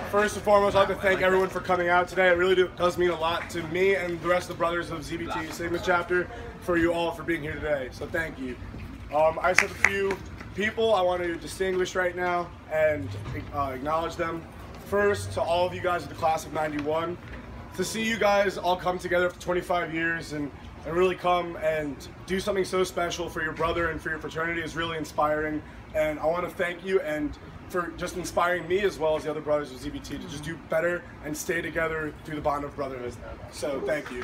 First and foremost, I'd like to thank everyone for coming out today. It really does mean a lot to me and the rest of the brothers of ZBT Sigma chapter for you all for being here today. So thank you. I just have a few people I want to distinguish right now and acknowledge them. First, to all of you guys of the class of '91, to see you guys all come together for 25 years and really come and do something so special for your brother and for your fraternity is really inspiring. And I want to thank you and for just inspiring me as well as the other brothers of ZBT to just do better and stay together through the bond of brotherhood. So thank you.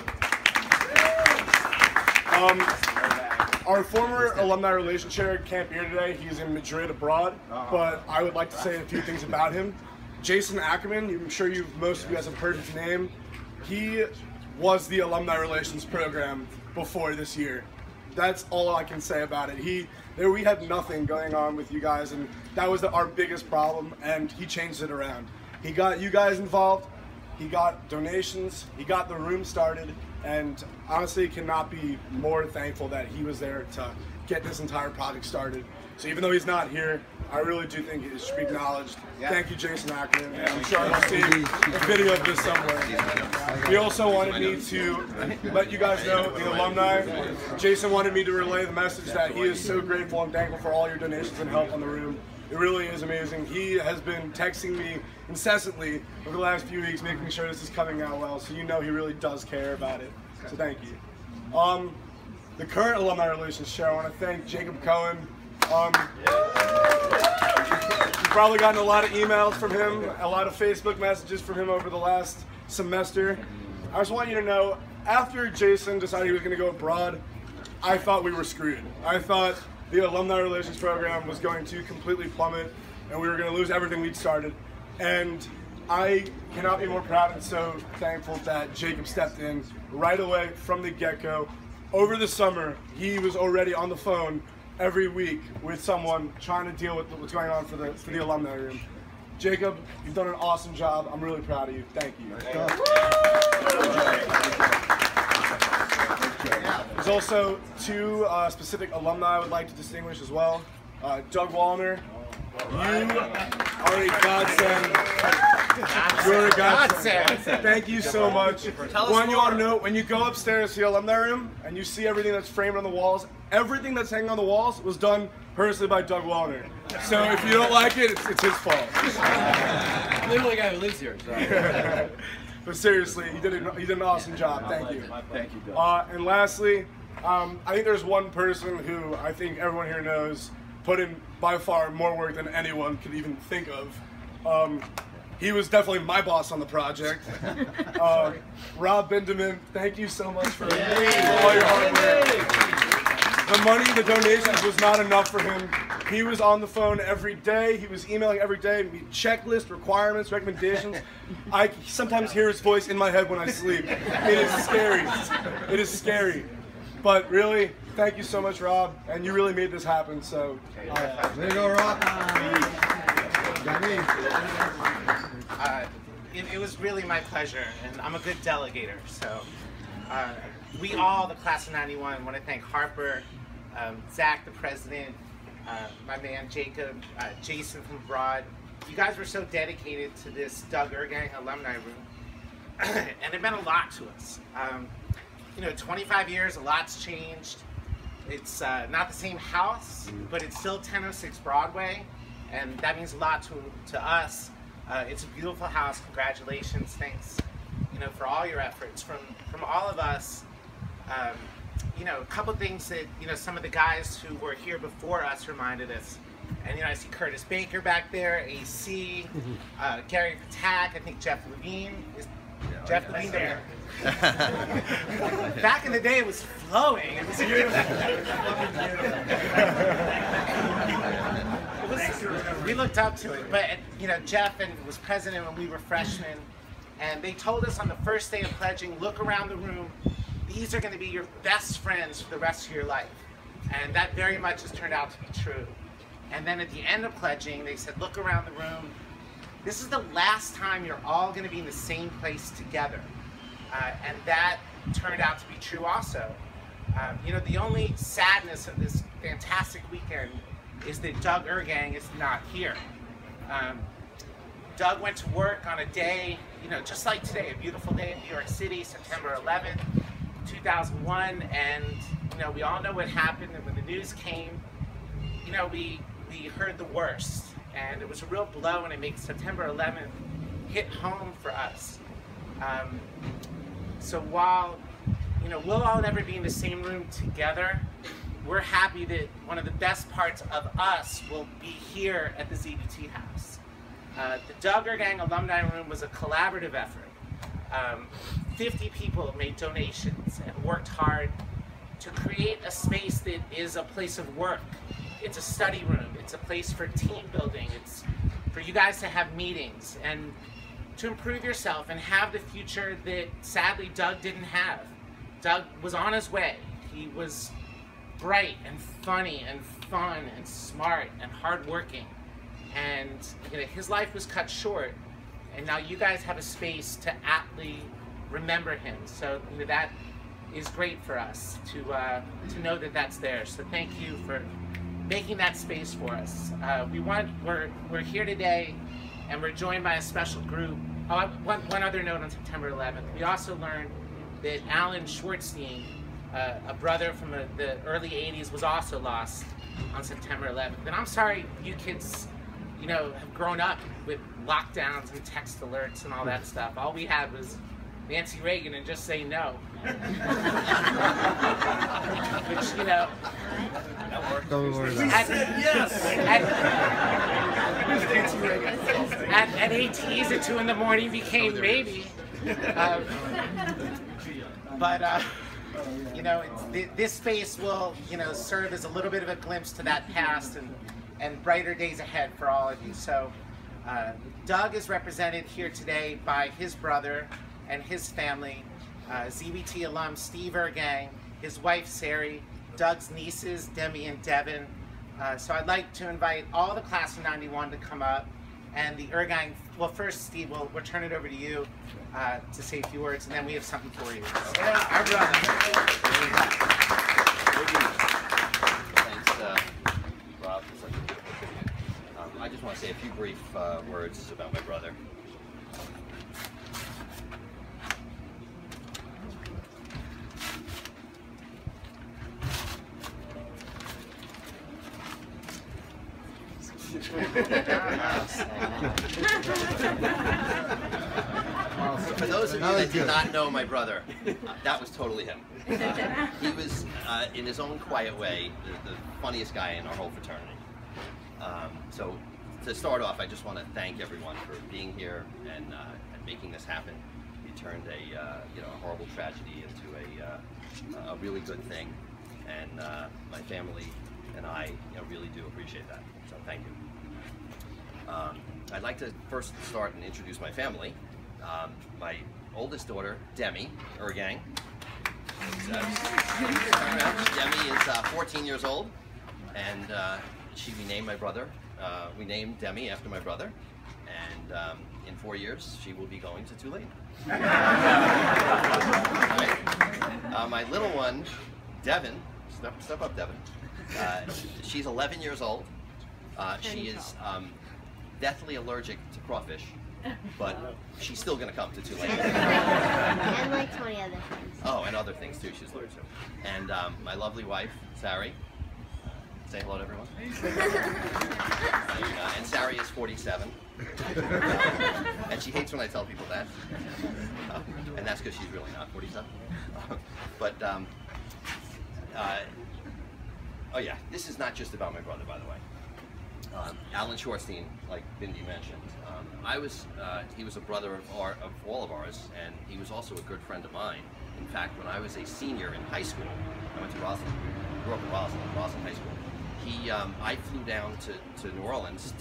Our former alumni relations chair can't be here today. He's in Madrid abroad, but I would like to say a few things about him. Jason Ackerman, I'm sure most of you guys have heard his name. He was the alumni relations program before this year. That's all I can say about it. We had nothing going on with you guys, and that was our biggest problem, and he changed it around. He got you guys involved, he got donations, he got the room started, and honestly cannot be more thankful that he was there to get this entire project started. So even though he's not here, I really do think it should be acknowledged. Yeah. Thank you, Jason Ackerman. Yeah, I'm sure I'll see a video of this somewhere. He also wanted me to let you guys know, the alumni, Jason wanted me to relay the message that he is so grateful and thankful for all your donations and help on the room. It really is amazing. He has been texting me incessantly over the last few weeks, making sure this is coming out well, so you know he really does care about it. So thank you. The current alumni relations chair, I want to thank Jacob Cohen. You've probably gotten a lot of emails from him, a lot of Facebook messages from him over the last semester. I just want you to know, after Jason decided he was going to go abroad, I thought we were screwed. I thought the alumni relations program was going to completely plummet and we were going to lose everything we'd started. And I cannot be more proud and so thankful that Jacob stepped in right away from the get-go. Over the summer, he was already on the phone every week with someone trying to deal with what's going on for the alumni room. Jacob, you've done an awesome job. I'm really proud of you. Thank you. There's also two specific alumni I would like to distinguish as well. Doug Wallner, you are a godsend. You're a godsend. Thank you so much. One, you want to know, when you go upstairs to the alumni room and you see everything that's framed on the walls, everything that's hanging on the walls was done personally by Doug Wallner. So if you don't like it, it's his fault. Literally a guy who lives here. So. But seriously, you did an awesome job. Thank you. Thank you, Doug. And lastly, I think there's one person who I think everyone here knows put in by far more work than anyone could even think of. He was definitely my boss on the project. Rob Bindeman, thank you so much for all your hard work. The money, the donations was not enough for him. He was on the phone every day. He was emailing every day. Checklist, requirements, recommendations. I sometimes hear his voice in my head when I sleep. It is scary. It is scary. But really, thank you so much, Rob. And you really made this happen. So, there you go, Rob. It was really my pleasure, and I'm a good delegator. So, we all, the class of '91, want to thank Harper, Zach, the president, my man Jacob, Jason from abroad. You guys were so dedicated to this Doug Irgang alumni room, and it meant a lot to us. You know, 25 years, a lot's changed. It's not the same house, but it's still 1006 Broadway, and that means a lot to us. It's a beautiful house. Congratulations. Thanks, you know, for all your efforts from all of us. You know, a couple things that, you know, some of the guys who were here before us reminded us. And, you know, I see Curtis Baker back there, AC, Gary Patak, I think Jeff Levine. Is Jeff Levine there? Back in the day, it was flowing. It was beautiful. We looked up to it. But, you know, Jeff was president when we were freshmen. And they told us on the first day of pledging, look around the room. These are going to be your best friends for the rest of your life. And that very much has turned out to be true. And then at the end of pledging, they said, look around the room. This is the last time you're all going to be in the same place together. And that turned out to be true also. You know, the only sadness of this fantastic weekend is that Doug Irgang is not here. Doug went to work on a day, you know, just like today, a beautiful day in New York City, September 11th, 2001, and, you know, we all know what happened, and when the news came, you know, we heard the worst, and it was a real blow, and it makes September 11th hit home for us. So while, you know, we'll all never be in the same room together, we're happy that one of the best parts of us will be here at the ZBT House. The Doug Irgang Alumni Room was a collaborative effort. 50 people made donations and worked hard to create a space that is a place of work. It's a study room, it's a place for team building, it's for you guys to have meetings and to improve yourself and have the future that sadly Doug didn't have. Doug was on his way. He was bright and funny and fun and smart and hardworking, and you know, his life was cut short, and now you guys have a space to aptly remember him. So you know, that is great for us to know that that's there. So thank you for making that space for us. We're here today, and we're joined by a special group. Oh, one other note on September 11th. We also learned that Alan Schwartzstein, a brother from the early 80s, was also lost on September 11th. And I'm sorry you kids, you know, have grown up with lockdowns and text alerts and all that stuff. All we had was Nancy Reagan and Just Say No. Which, you know, at 8 T's at 2 in the morning became maybe. You know, this space will, you know, serve as a little bit of a glimpse to that past and brighter days ahead for all of you. So Doug is represented here today by his brother and his family, ZBT alum Steve Irgang, his wife Sari, Doug's nieces Demi and Devin. So I'd like to invite all the class of '91 to come up, and the Irgang. Well, first, Steve, we'll turn it over to you to say a few words, and then we have something for you. Our brother. Thanks, Rob, for such a beautiful tribute. I just want to say a few brief words about my brother. For those of you that did not know my brother, that was totally him. He was, in his own quiet way, the funniest guy in our whole fraternity. So to start off, I just want to thank everyone for being here and making this happen. You turned a horrible tragedy into a really good thing, and my family and I really do appreciate that. So thank you. I'd like to first start and introduce my family. My oldest daughter, Demi Irgang. Demi is 14 years old, and we named my brother. We named Demi after my brother, and in 4 years she will be going to Tulane. Right. My little one, Devin, step up, Devin. She's 11 years old. She is deathly allergic to crawfish, but she's still going to come to Tulane. And like 20 other things. Oh, and other things too she's allergic to. And my lovely wife, Sari. Say hello to everyone. And Sari is 47. And she hates when I tell people that. And that's because she's really not 47. But, oh yeah, this is not just about my brother, by the way. Alan Schwartzstein, like Bindi mentioned, he was a brother of all of ours, and he was also a good friend of mine. In fact, when I was a senior in high school, I went to Roslyn, grew up in Roslyn High School. I flew down to New Orleans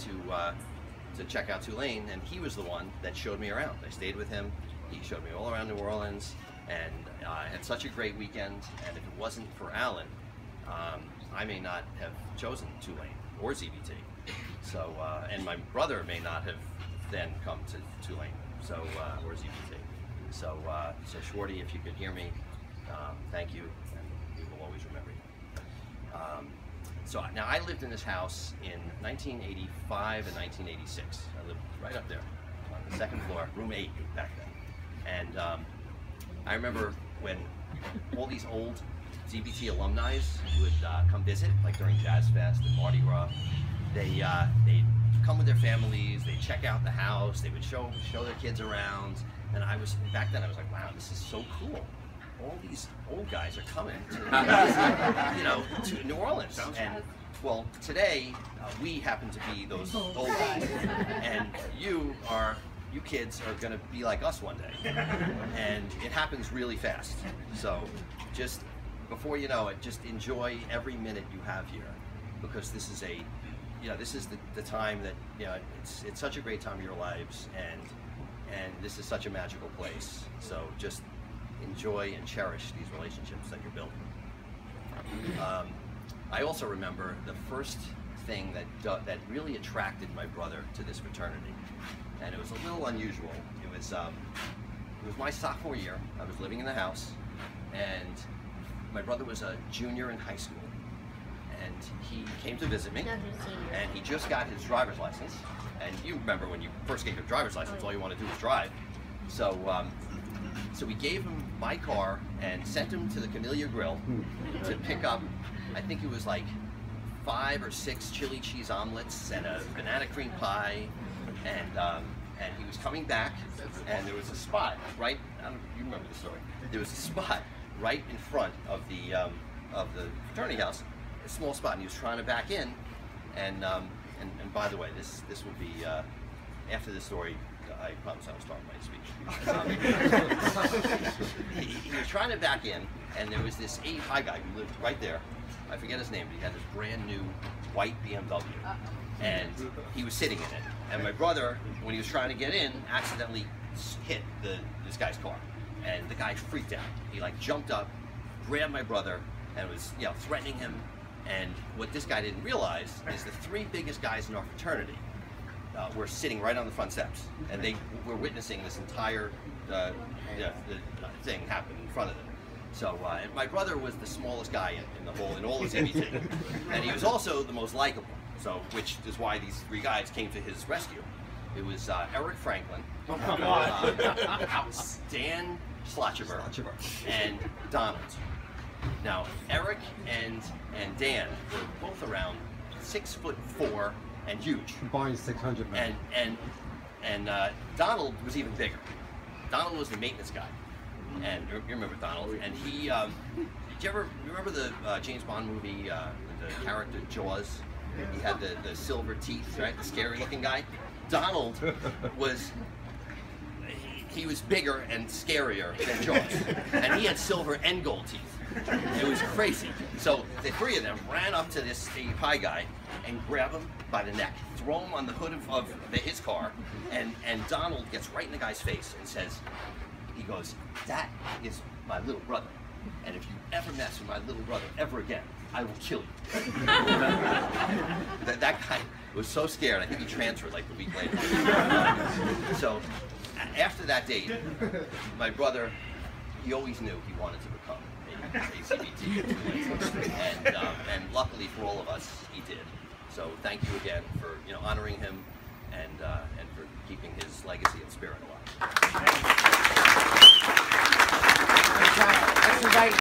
to check out Tulane, and he was the one that showed me around. I stayed with him. He showed me all around New Orleans, and I had such a great weekend. And if it wasn't for Alan, I may not have chosen Tulane or ZBT. So, and my brother may not have then come to Tulane, so or ZBT. So, so Shorty, if you could hear me, thank you, and we will always remember you. So now I lived in this house in 1985 and 1986. I lived right up there. second floor, room 8 back then. And I remember when all these old ZBT alumni would come visit, like during Jazz Fest and Mardi Gras. They'd come with their families, they'd check out the house, they would show their kids around. And back then I was like, wow, this is so cool. All these old guys are coming to, to New Orleans. And well, today we happen to be those old guys, and you kids are going to be like us one day, and it happens really fast. So just before you know it, just enjoy every minute you have here, because this is this is the time that it's such a great time of your lives, and this is such a magical place. So just enjoy and cherish these relationships that you're building. I also remember the first thing that really attracted my brother to this fraternity, and it was a little unusual. It was my sophomore year. I was living in the house, and my brother was a junior in high school, and he came to visit me, and he just got his driver's license. And you remember when you first get your driver's license, all you want to do is drive. So so we gave him my car and sent him to the Camellia Grill to pick up, I think it was like 5 or 6 chili cheese omelets and a banana cream pie, and he was coming back, and there was a spot right, you remember the story, there was a spot right in front of the fraternity house, a small spot, and he was trying to back in, and by the way, this will be, after this story, I promise I will start my speech. He was trying to back in, and there was this API guy who lived right there. I forget his name, but he had this brand new white BMW, and he was sitting in it. And my brother, when he was trying to get in, accidentally hit this guy's car, and the guy freaked out. He like jumped up, grabbed my brother, and was threatening him. And what this guy didn't realize is the 3 biggest guys in our fraternity were sitting right on the front steps, and they were witnessing this entire thing happen in front of them. So, and my brother was the smallest guy in all of ZBT, and he was also the most likable. So, which is why these 3 guys came to his rescue. It was Eric Franklin, Dan Schlotcheber, and Donald. Now, Eric and Dan were both around 6'4" and huge. Combined 600 men. And Donald was even bigger. Donald was the maintenance guy, and you remember Donald. And he, did you ever remember the James Bond movie, the character Jaws? He had the silver teeth, right? The scary-looking guy. Donald was. He was bigger and scarier than Jaws, and he had silver and gold teeth. It was crazy. So the 3 of them ran up to this pie guy and grab him by the neck, throw him on the hood of his car, and Donald gets right in the guy's face and says, he goes, "That is my little brother, and if you ever mess with my little brother ever again, I will kill you." that guy was so scared, I think he transferred like a week later. So after that date, my brother, he always knew he wanted to become a ZBT, and luckily for all of us, he did. So thank you again for honoring him and for keeping his legacy and spirit alive. Let's invite